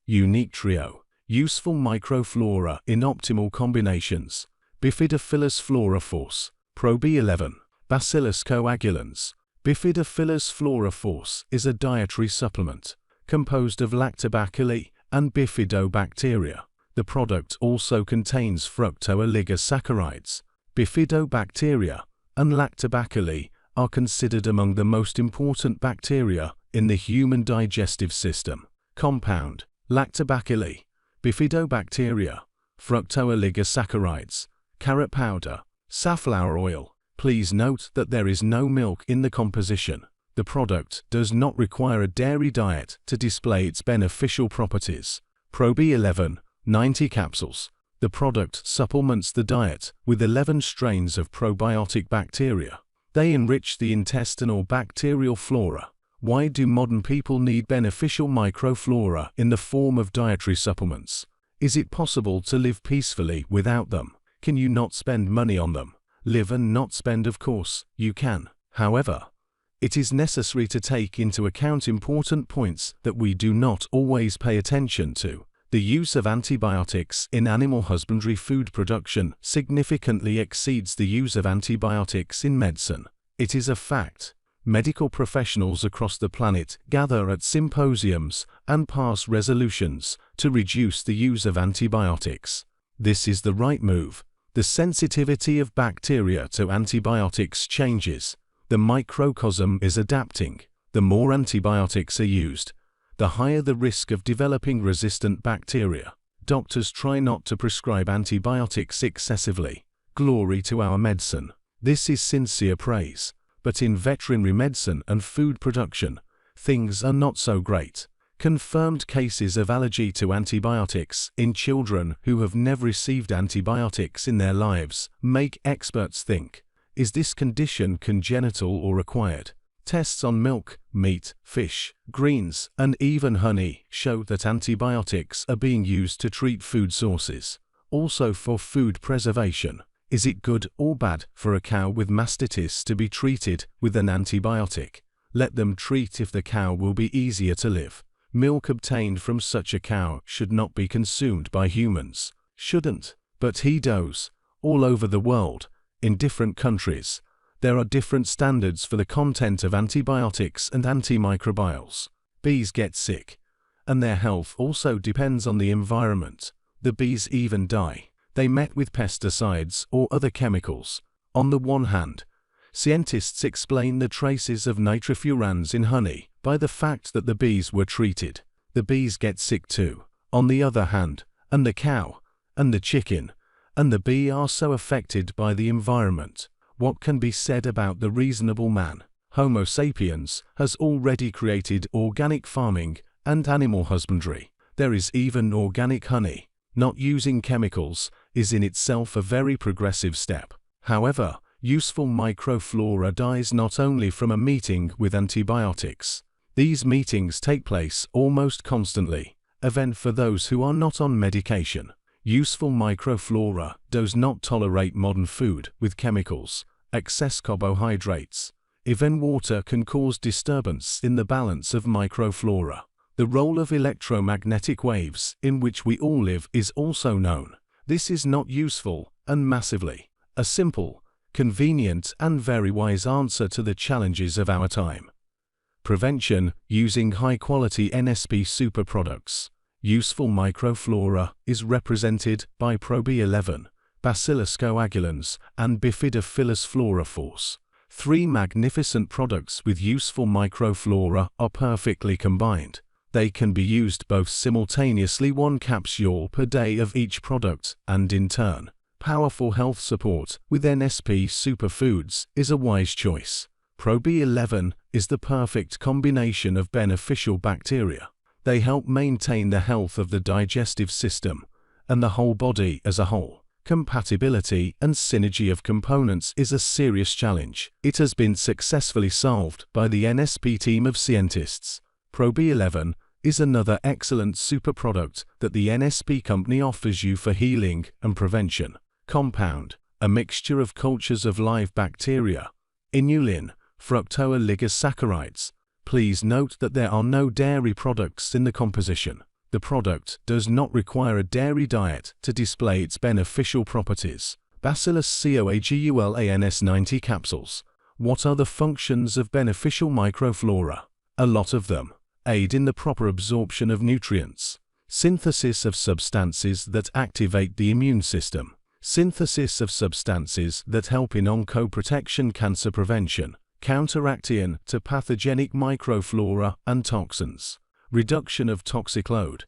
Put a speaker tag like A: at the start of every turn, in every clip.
A: Unique trio. Useful microflora in optimal combinations. Bifidophilus flora force. Pro B11. Bacillus coagulans. Bifidophilus flora force is a dietary supplement composed of lactobacilli and bifidobacteria. The product also contains fructooligosaccharides. Bifidobacteria and lactobacilli are considered among the most important bacteria in the human digestive system. Compound: lactobacilli, bifidobacteria, fructooligosaccharides, carrot powder, safflower oil. Please note that there is no milk in the composition. The product does not require a dairy diet to display its beneficial properties. Pro B11, 90 capsules. The product supplements the diet with 11 strains of probiotic bacteria. They enrich the intestinal bacterial flora. Why do modern people need beneficial microflora in the form of dietary supplements? Is it possible to live peacefully without them? Can you not spend money on them? Live and not spend, of course, you can. However, it is necessary to take into account important points that we do not always pay attention to. The use of antibiotics in animal husbandry food production significantly exceeds the use of antibiotics in medicine. It is a fact. Medical professionals across the planet gather at symposiums and pass resolutions to reduce the use of antibiotics. This is the right move. The sensitivity of bacteria to antibiotics changes. The microcosm is adapting. The more antibiotics are used, the higher the risk of developing resistant bacteria. Doctors try not to prescribe antibiotics excessively. Glory to our medicine. This is sincere praise. But in veterinary medicine and food production, things are not so great. Confirmed cases of allergy to antibiotics in children who have never received antibiotics in their lives make experts think, is this condition congenital or acquired? Tests on milk, meat, fish, greens, and even honey show that antibiotics are being used to treat food sources. Also for food preservation. Is it good or bad for a cow with mastitis to be treated with an antibiotic? Let them treat if the cow will be easier to live. Milk obtained from such a cow should not be consumed by humans. Shouldn't. But he does. All over the world, in different countries, there are different standards for the content of antibiotics and antimicrobials. Bees get sick, and their health also depends on the environment. The bees even die. They met with pesticides or other chemicals. On the one hand, scientists explain the traces of nitrofurans in honey by the fact that the bees were treated. The bees get sick too. On the other hand, and the cow, and the chicken, and the bee are so affected by the environment. What can be said about the reasonable man? Homo sapiens has already created organic farming and animal husbandry. There is even organic honey. Not using chemicals is in itself a very progressive step. However, useful microflora dies not only from a meeting with antibiotics. These meetings take place almost constantly. Event for those who are not on medication. Useful microflora does not tolerate modern food with chemicals, excess carbohydrates. Even water can cause disturbance in the balance of microflora. The role of electromagnetic waves in which we all live is also known. This is not useful and massively a simple, convenient and very wise answer to the challenges of our time. Prevention using high-quality NSP super products. Useful microflora is represented by Pro B11, Bacillus coagulans, and Bifidophilus flora force. Three magnificent products with useful microflora are perfectly combined. They can be used both simultaneously, one capsule per day of each product, and in turn. Powerful health support with NSP superfoods is a wise choice. Pro B11 is the perfect combination of beneficial bacteria. They help maintain the health of the digestive system and the whole body as a whole. Compatibility and synergy of components is a serious challenge. It has been successfully solved by the NSP team of scientists. Pro B11 is another excellent super product that the NSP company offers you for healing and prevention. Compound: a mixture of cultures of live bacteria, inulin, fructooligosaccharides. Please note that there are no dairy products in the composition. The product does not require a dairy diet to display its beneficial properties. Bacillus Coagulans 90 capsules. What are the functions of beneficial microflora? A lot of them. Aid in the proper absorption of nutrients. Synthesis of substances that activate the immune system. Synthesis of substances that help in oncoprotection, cancer prevention. Counteracting to pathogenic microflora and toxins. Reduction of toxic load.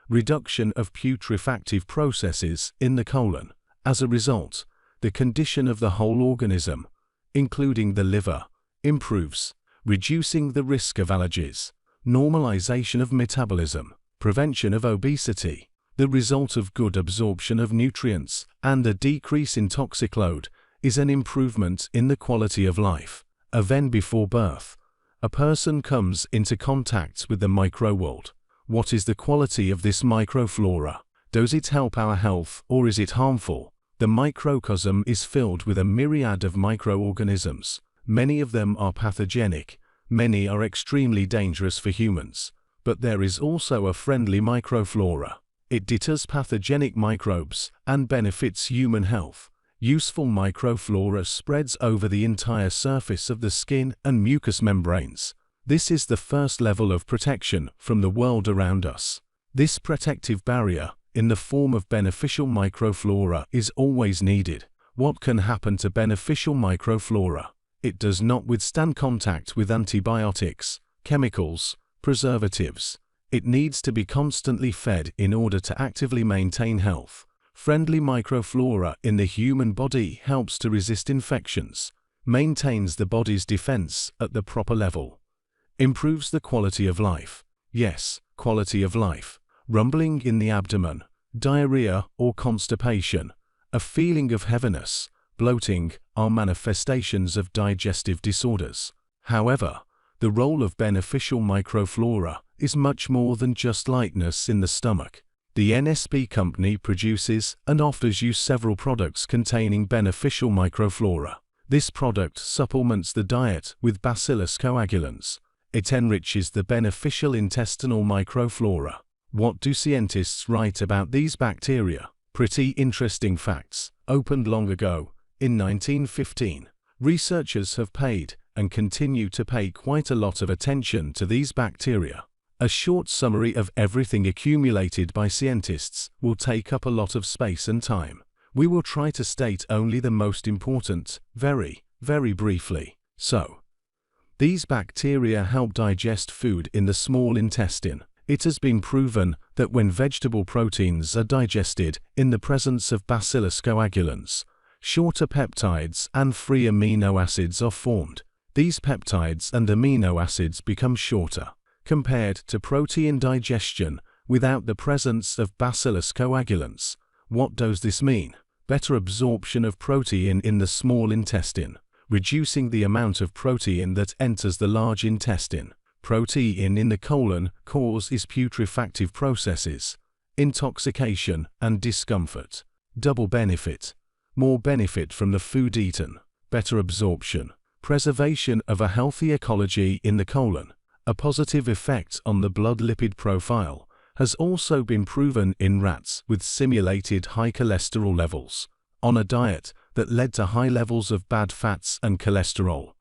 A: Reduction of putrefactive processes in the colon. As a result, the condition of the whole organism, including the liver, improves, reducing the risk of allergies. Normalization of metabolism. Prevention of obesity. The result of good absorption of nutrients and a decrease in toxic load is an improvement in the quality of life. Even before birth, a person comes into contact with the microworld. What is the quality of this microflora? Does it help our health or is it harmful? The microcosm is filled with a myriad of microorganisms. Many of them are pathogenic, many are extremely dangerous for humans. But there is also a friendly microflora. It deters pathogenic microbes and benefits human health. Useful microflora spreads over the entire surface of the skin and mucous membranes. This is the first level of protection from the world around us. This protective barrier, in the form of beneficial microflora, is always needed. What can happen to beneficial microflora? It does not withstand contact with antibiotics, chemicals, preservatives. It needs to be constantly fed in order to actively maintain health. Friendly microflora in the human body helps to resist infections, maintains the body's defense at the proper level, improves the quality of life. Yes, quality of life. Rumbling in the abdomen, diarrhea or constipation, a feeling of heaviness, bloating are manifestations of digestive disorders. However, the role of beneficial microflora is much more than just lightness in the stomach. The NSP company produces and offers you several products containing beneficial microflora. This product supplements the diet with Bacillus coagulans. It enriches the beneficial intestinal microflora. What do scientists write about these bacteria? Pretty interesting facts. Opened long ago, in 1915. Researchers have paid and continue to pay quite a lot of attention to these bacteria. A short summary of everything accumulated by scientists will take up a lot of space and time. We will try to state only the most important, very, very briefly. So, these bacteria help digest food in the small intestine. It has been proven that when vegetable proteins are digested in the presence of Bacillus coagulans, shorter peptides and free amino acids are formed. These peptides and amino acids become shorter, compared to protein digestion without the presence of Bacillus coagulans. What does this mean? Better absorption of protein in the small intestine, reducing the amount of protein that enters the large intestine. Protein in the colon causes putrefactive processes, intoxication and discomfort. Double benefit. More benefit from the food eaten. Better absorption. Preservation of a healthy ecology in the colon. A positive effect on the blood lipid profile has also been proven in rats with simulated high cholesterol levels on a diet that led to high levels of bad fats and cholesterol.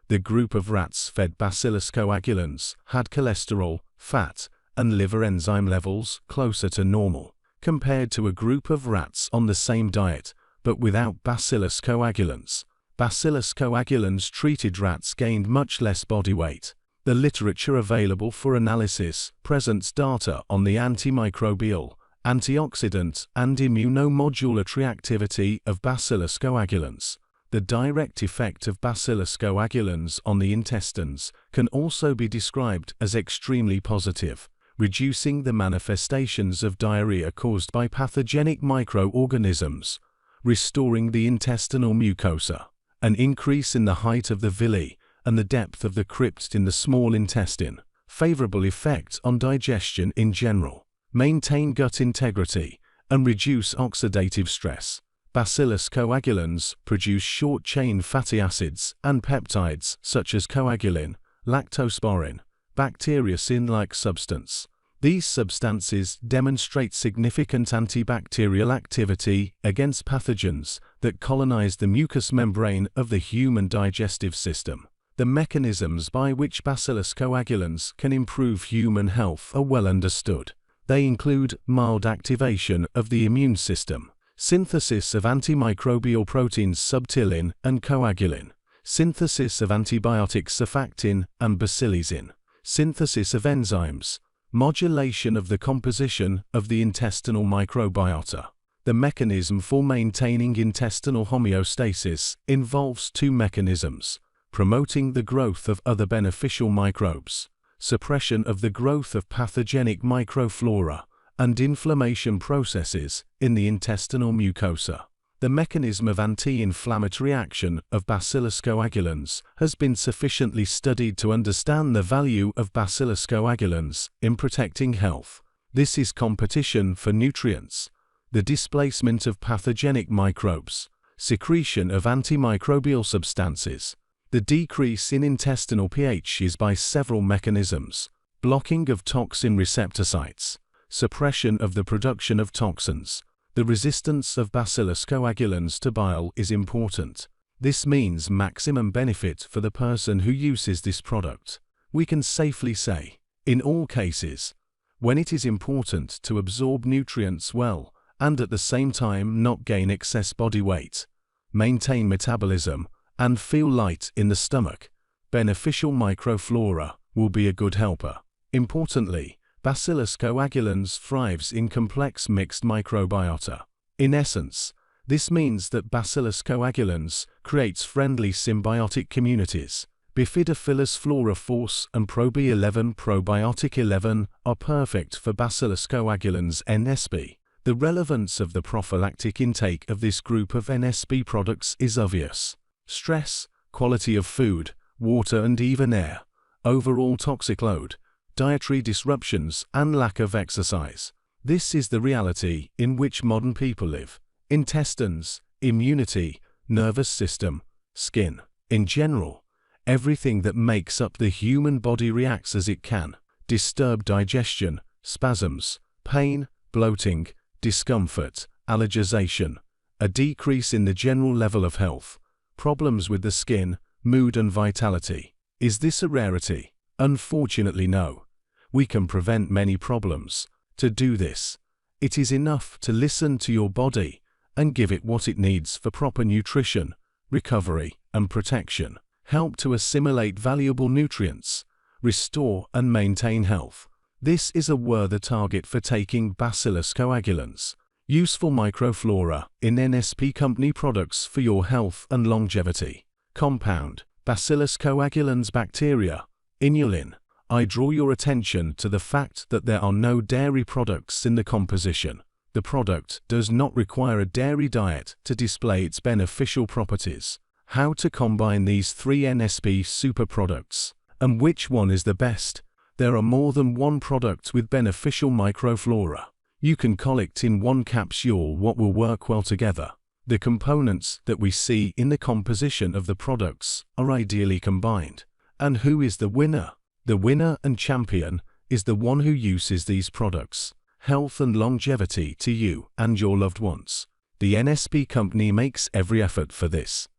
A: The group of rats fed Bacillus coagulans had cholesterol, fat, and liver enzyme levels closer to normal, compared to a group of rats on the same diet but without Bacillus coagulans. Bacillus coagulans treated rats gained much less body weight. The literature available for analysis presents data on the antimicrobial, antioxidant, and immunomodulatory activity of Bacillus coagulans. The direct effect of Bacillus coagulans on the intestines can also be described as extremely positive, reducing the manifestations of diarrhea caused by pathogenic microorganisms, restoring the intestinal mucosa, an increase in the height of the villi and the depth of the crypt in the small intestine, favorable effect on digestion in general, maintain gut integrity, and reduce oxidative stress. Bacillus coagulans produce short-chain fatty acids and peptides such as coagulin, lactosporin, bacteriocin-like substance. These substances demonstrate significant antibacterial activity against pathogens that colonize the mucous membrane of the human digestive system. The mechanisms by which Bacillus coagulans can improve human health are well understood. They include mild activation of the immune system, synthesis of antimicrobial proteins subtilin and coagulin, synthesis of antibiotics surfactin and bacillicin, synthesis of enzymes, modulation of the composition of the intestinal microbiota. The mechanism for maintaining intestinal homeostasis involves two mechanisms: promoting the growth of other beneficial microbes, suppression of the growth of pathogenic microflora, and inflammation processes in the intestinal mucosa. The mechanism of anti-inflammatory action of Bacillus coagulans has been sufficiently studied to understand the value of Bacillus coagulans in protecting health. This is competition for nutrients, the displacement of pathogenic microbes, secretion of antimicrobial substances. The decrease in intestinal pH is by several mechanisms: blocking of toxin receptor sites, suppression of the production of toxins. The resistance of Bacillus coagulans to bile is important. This means maximum benefit for the person who uses this product. We can safely say, in all cases, when it is important to absorb nutrients well and at the same time not gain excess body weight, maintain metabolism, and feel light in the stomach, beneficial microflora will be a good helper. Importantly, Bacillus coagulans thrives in complex mixed microbiota. In essence, this means that Bacillus coagulans creates friendly symbiotic communities. Bifidophilus flora force and Prob11 probiotic 11 are perfect for Bacillus coagulans NSP. The relevance of the prophylactic intake of this group of NSP products is obvious. Stress, quality of food, water and even air, overall toxic load, dietary disruptions and lack of exercise. This is the reality in which modern people live. Intestines, immunity, nervous system, skin. In general, everything that makes up the human body reacts as it can. Disturbed digestion, spasms, pain, bloating, discomfort, allergization, a decrease in the general level of health, problems with the skin, mood and vitality. Is this a rarity? Unfortunately, no. We can prevent many problems. To do this, it is enough to listen to your body and give it what it needs for proper nutrition, recovery, and protection. Help to assimilate valuable nutrients, restore and maintain health. This is a worthy target for taking Bacillus coagulans. Useful microflora in NSP company products for your health and longevity. Compound: Bacillus coagulans bacteria, inulin. I draw your attention to the fact that there are no dairy products in the composition. The product does not require a dairy diet to display its beneficial properties. How to combine these three NSP super products, and which one is the best? There are more than one product with beneficial microflora. You can collect in one capsule what will work well together. The components that we see in the composition of the products are ideally combined. And who is the winner? The winner and champion is the one who uses these products. Health and longevity to you and your loved ones. The NSP company makes every effort for this.